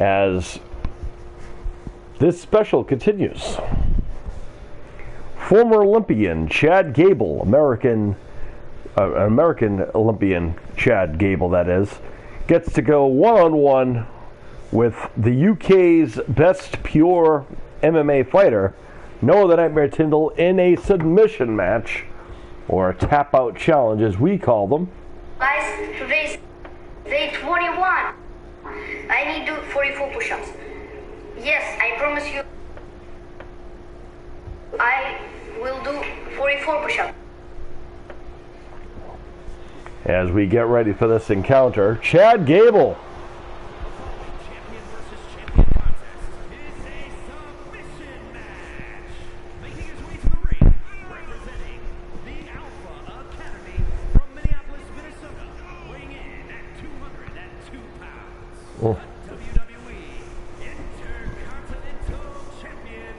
as this special continues. Former Olympian Chad Gable, American Olympian Chad Gable, that is, gets to go one-on-one with the UK's best pure MMA fighter, Noah the Nightmare Tyndall, in a submission match, or a tap-out challenge as we call them. Guys, today's day 21. I need to do 44 push-ups. Yes, I promise you, I will do 44 push-ups. As we get ready for this encounter, Chad Gable. Champion versus champion contest is a submission match. Making his way to the ring, representing the Alpha Academy from Minneapolis, Minnesota, weighing in at 202 pounds. WWE Intercontinental Champion,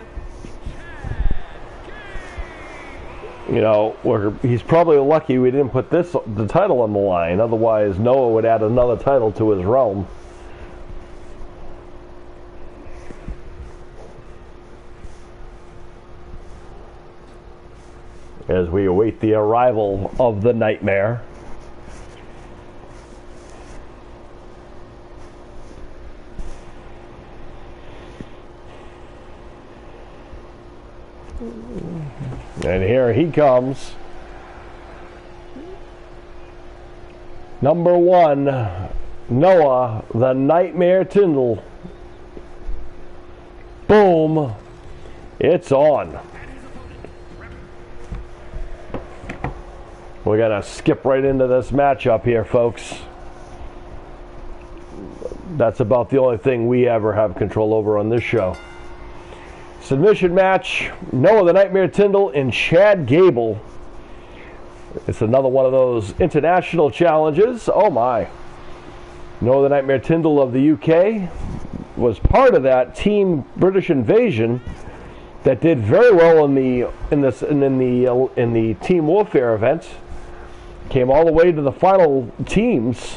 Chad Gable. You know, he's probably lucky we didn't put the title on the line. Otherwise, Noah would add another title to his realm. As we await the arrival of the Nightmare. And here he comes. Number one, Noah the Nightmare Tyndall. Boom. It's on. We're going to skip right into this matchup here, folks. That's about the only thing we ever have control over on this show. Submission match, Noah the Nightmare Tyndall and Chad Gable. It's another one of those international challenges. Oh my. Noah the Nightmare Tyndall of the UK was part of that Team British Invasion that did very well in the Team Warfare event. Came all the way to the final teams,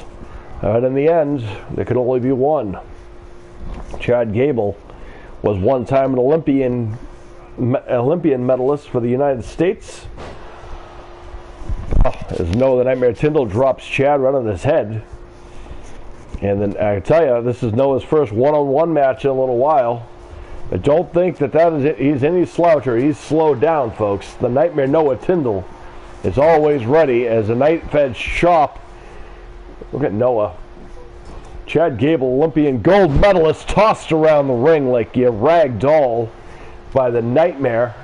and in the end, there could only be one. Chad Gable was one time an Olympian medalist for the United States. As Noah the Nightmare Tyndall drops Chad right on his head. And then I tell you, this is Noah's first one-on-one match in a little while. But don't think that is it. He's any sloucher. He's slowed down, folks. The Nightmare Noah Tyndall is always ready as a night-fed shop. Look at Noah. Chad Gable, Olympian gold medalist, tossed around the ring like a rag doll by the Nightmare.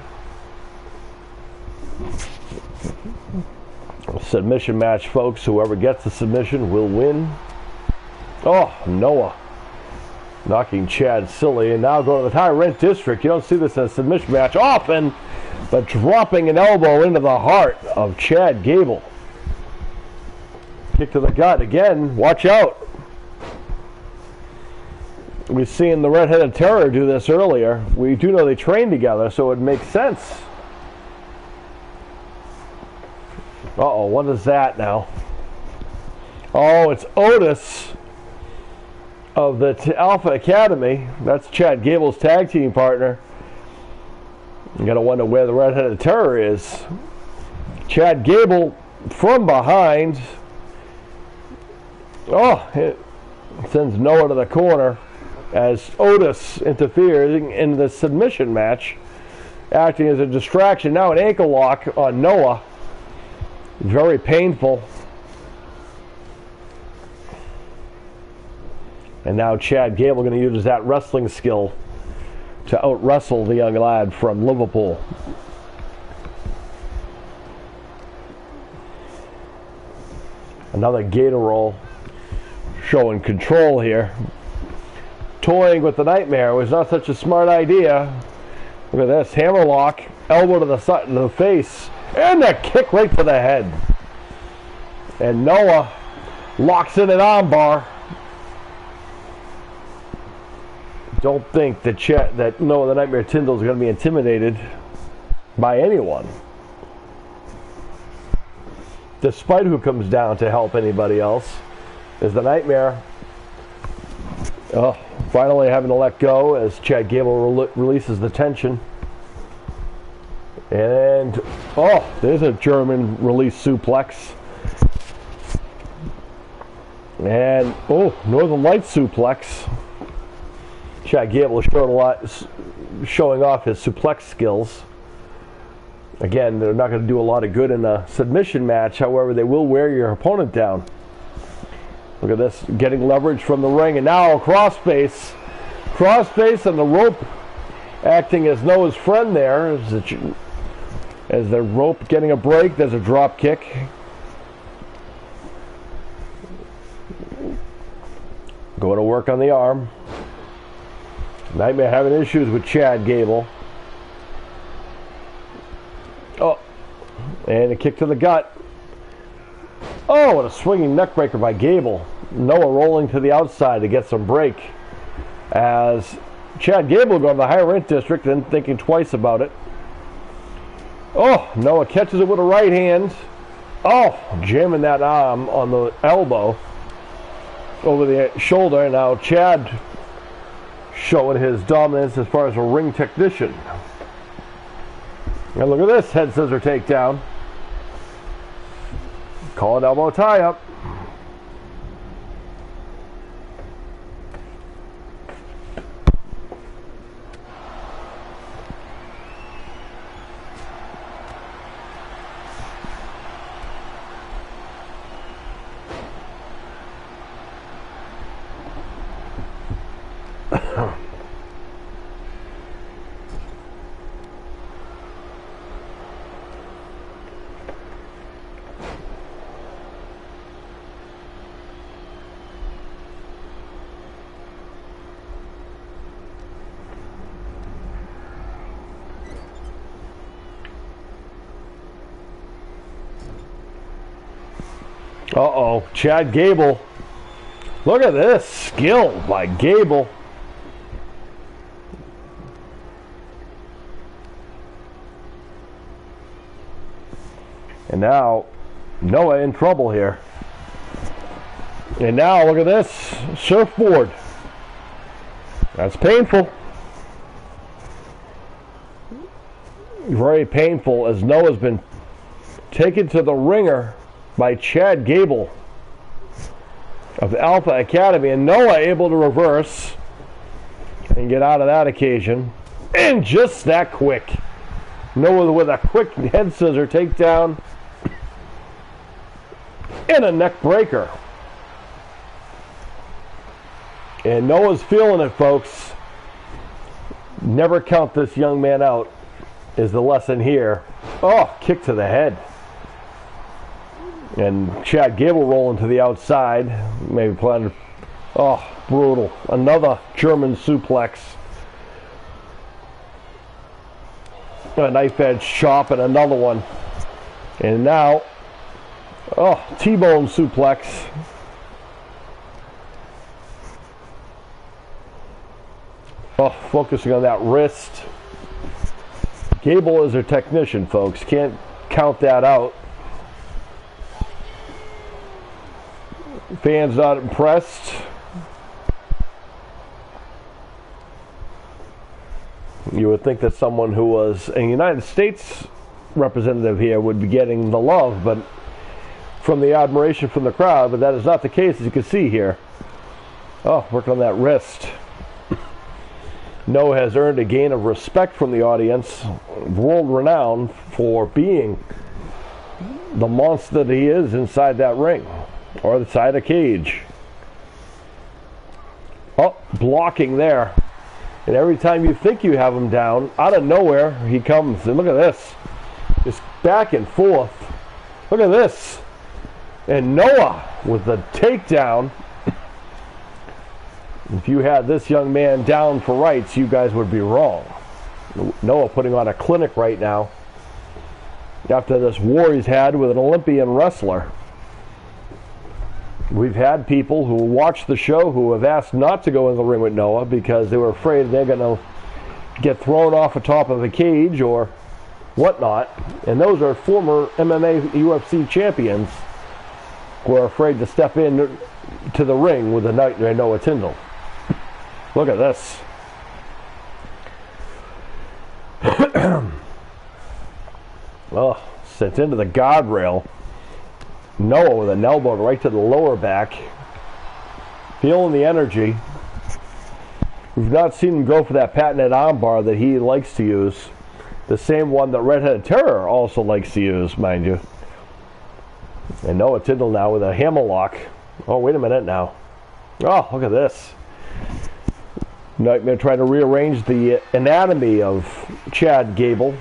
Submission match, folks. Whoever gets the submission will win. Oh, Noah knocking Chad silly. And now go to the high rent district. You don't see this in a submission match often, but dropping an elbow into the heart of Chad Gable. Kick to the gut again. Watch out. We've seen the Red-Headed Terror do this earlier. We do know they train together, so it makes sense. Uh-oh, what is that now? Oh, it's Otis of the Alpha Academy. That's Chad Gable's tag team partner. You gotta wonder where the Red-Headed Terror is. Chad Gable from behind. Oh, it sends Noah to the corner as Otis interferes in the submission match, acting as a distraction. Now an ankle lock on Noah. Very painful. And now Chad Gable going to use that wrestling skill to out-wrestle the young lad from Liverpool. Another gator roll, showing control here. Toying with the Nightmare was not such a smart idea. Look at this, hammerlock, elbow to the side, to the face, and a kick right to the head. And Noah locks in an armbar. Don't think that Noah the Nightmare Tyndall is going to be intimidated by anyone, despite who comes down to help anybody else. As the Nightmare Oh, finally having to let go as Chad Gable releases the tension. And, oh, there's a German release suplex. And, oh, Northern Lights suplex. Chad Gable showing off his suplex skills. Again, they're not going to do a lot of good in a submission match. However, they will wear your opponent down. Look at this, getting leverage from the ring. And now crossface. Crossface and the rope acting as Noah's friend there. As the rope getting a break, there's a drop kick. Going to work on the arm. Nightmare having issues with Chad Gable. Oh, and a kick to the gut. Oh, what a swinging neckbreaker by Gable. Noah rolling to the outside to get some break. As Chad Gable going to the higher rent district and thinking twice about it. Oh, Noah catches it with a right hand. Oh, jamming that arm on the elbow over the shoulder. Now Chad showing his dominance as far as a ring technician. And look at this head scissor takedown. Call it elbow tie up. Uh-oh, Chad Gable. Look at this skill by Gable. And now, Noah in trouble here. And now, look at this surfboard. That's painful. Very painful as Noah's been taken to the ringer by Chad Gable of Alpha Academy, and Noah able to reverse and get out of that occasion. And just that quick. Noah with a quick head scissor takedown and a neck breaker. And Noah's feeling it, folks. Never count this young man out is the lesson here. Oh, kick to the head. And Chad Gable rolling to the outside. Maybe planning. Oh, brutal. Another German suplex. A knife edge chop and another one. And now, oh, T-bone suplex. Oh, focusing on that wrist. Gable is a technician, folks. Can't count that out. Fans not impressed. You would think that someone who was a United States representative here would be getting the love, but from the admiration from the crowd, but that is not the case, as you can see here. Oh, working on that wrist. Noah has earned a gain of respect from the audience, world renowned for being the monster that he is inside that ring. Or the side of cage. Oh, blocking there. And every time you think you have him down, out of nowhere, he comes. And look at this. Just back and forth. Look at this. And Noah with the takedown. If you had this young man down for rights, you guys would be wrong. Noah putting on a clinic right now. After this war he's had with an Olympian wrestler. We've had people who watch the show who have asked not to go in the ring with Noah because they were afraid they're going to get thrown off the top of a cage or whatnot. And those are former MMA UFC champions who are afraid to step in to the ring with a Nightmare Noah Tyndall. Look at this. Oh, sent into the guardrail. Noah with an elbow right to the lower back. Feeling the energy. We've not seen him go for that patented armbar that he likes to use. The same one that Redheaded Terror also likes to use, mind you. And Noah Tyndall now with a hammerlock. Oh, wait a minute now. Oh, look at this. Nightmare trying to rearrange the anatomy of Chad Gable.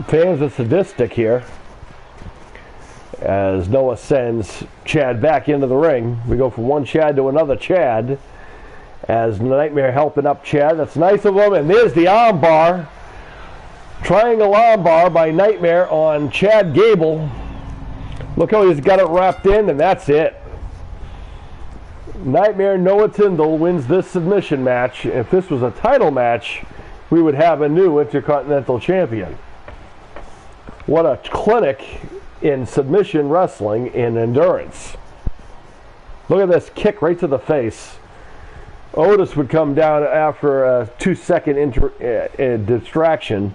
Fans are sadistic here. As Noah sends Chad back into the ring. We go from one Chad to another Chad. As Nightmare helping up Chad. That's nice of him. And there's the arm bar. Triangle arm bar by Nightmare on Chad Gable. Look how he's got it wrapped in, and that's it. Nightmare Noah Tyndall wins this submission match. If this was a title match, we would have a new Intercontinental Champion. What a clinic in submission wrestling and endurance. Look at this kick right to the face. Otis would come down after a 2-second distraction.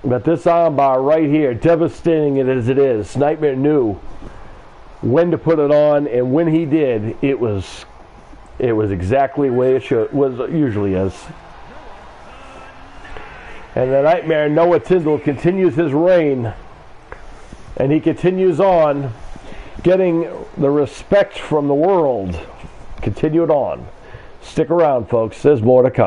But this armbar right here, devastating it as it is, Nightmare knew when to put it on, and when he did, it was exactly the way it usually is. And the Nightmare Noah Tyndall continues his reign, and he continues on getting the respect from the world. Continue it on. Stick around, folks. There's more to come.